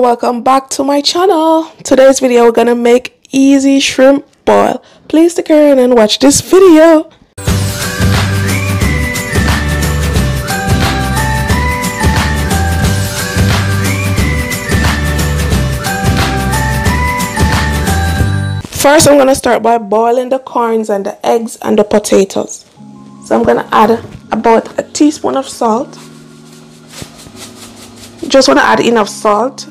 Welcome back to my channel. Today's video we're gonna make easy shrimp boil. Please stick around and watch this video. First I'm gonna start by boiling the corns and the eggs and the potatoes. So I'm gonna add about a teaspoon of salt. Just want to add enough salt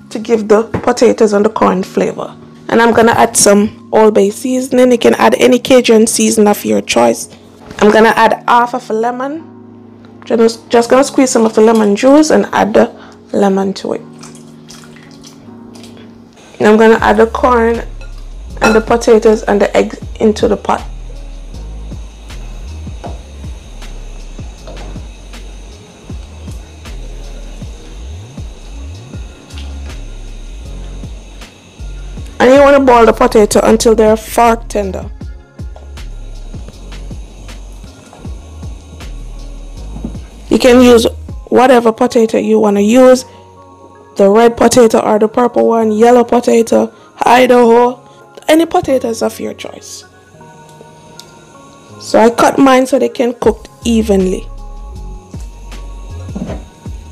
to give the potatoes and the corn flavor. And I'm gonna add some Old Bay seasoning. You can add any Cajun season of your choice. I'm gonna add half of a lemon. Just gonna squeeze some of the lemon juice and add the lemon to it. And I'm gonna add the corn and the potatoes and the eggs into the pot. And you want to boil the potato until they're fork tender. You can use whatever potato you want to use. The red potato or the purple one, yellow potato, Idaho, any potatoes of your choice. So I cut mine so they can cook evenly.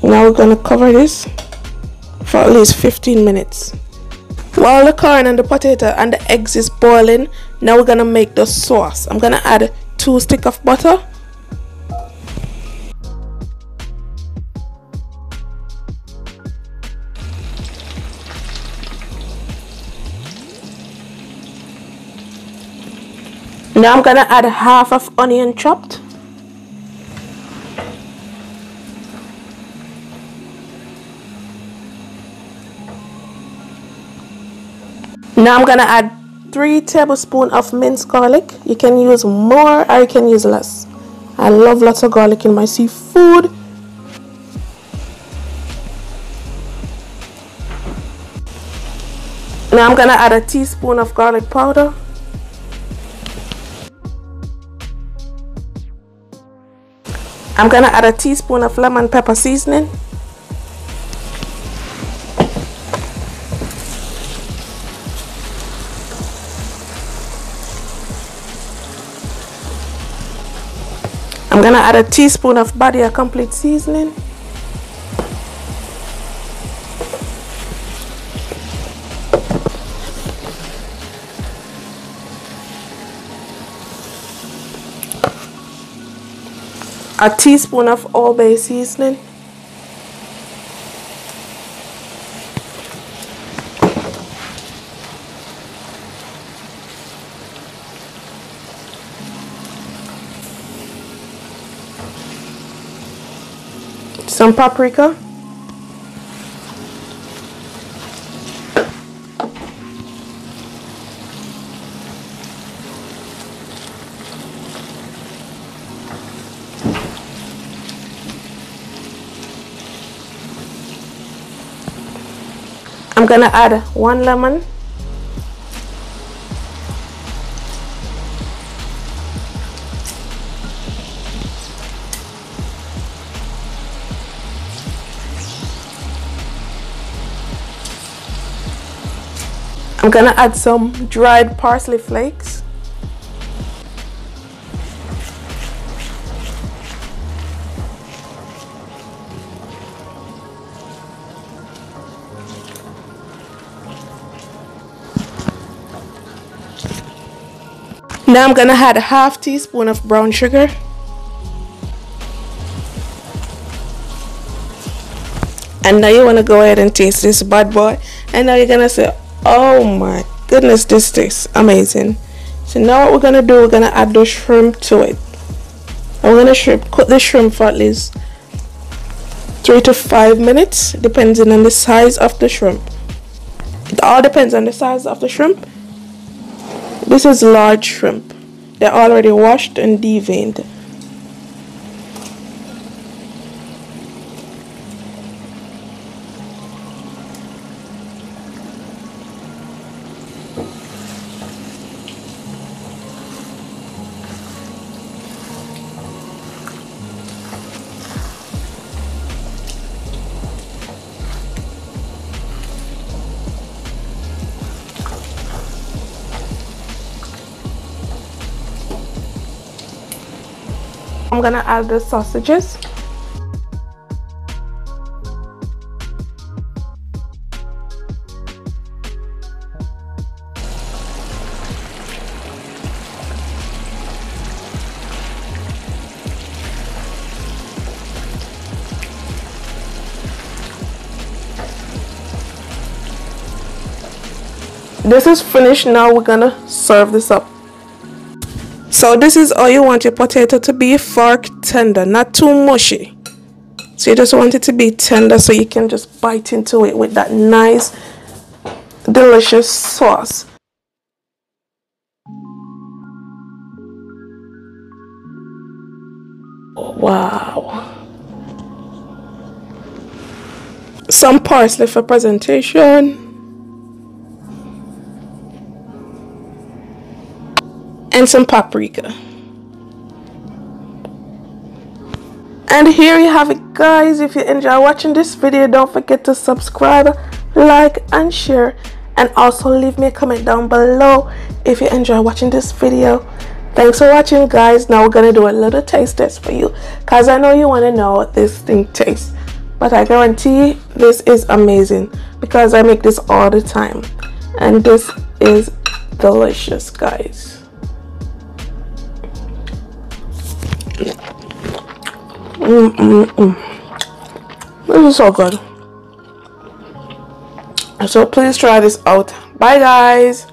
Now we're going to cover this for at least 15 minutes. While the corn and the potato and the eggs is boiling, now we're gonna make the sauce. I'm gonna add 2 sticks of butter. Now I'm gonna add half of onion chopped. Now I'm gonna add 3 tablespoons of minced garlic. You can use more or you can use less. I love lots of garlic in my seafood. Now I'm gonna add a teaspoon of garlic powder. I'm gonna add a teaspoon of lemon pepper seasoning. I'm gonna add a teaspoon of Badia complete seasoning. A teaspoon of Old Bay seasoning. Some paprika. I'm gonna add 1 lemon. I'm gonna add some dried parsley flakes. Now I'm gonna add a half teaspoon of brown sugar. And now you wanna go ahead and taste this bad boy. And now you're gonna say, oh my goodness, this tastes amazing. So now what we're gonna do, we're gonna add the shrimp to it. I'm gonna cook the shrimp for at least 3 to 5 minutes, depending on the size of the shrimp. It all depends on the size of the shrimp. This is large shrimp. They're already washed and deveined. gonna add the sausages. This is finished. Now we're gonna serve this up. So this is all you want your potato to be: fork tender, not too mushy. So you just want it to be tender so you can just bite into it with that nice delicious sauce. Wow. Some parsley for presentation. And some paprika. And here you have it, guys. If you enjoy watching this video, don't forget to subscribe, like and share, and also leave me a comment down below if you enjoy watching this video. Thanks for watching, guys. Now we're gonna do a little taste test for you, because I know you want to know what this thing tastes, but I guarantee this is amazing because I make this all the time, and this is delicious, guys. This is so good. So please try this out. Bye, guys.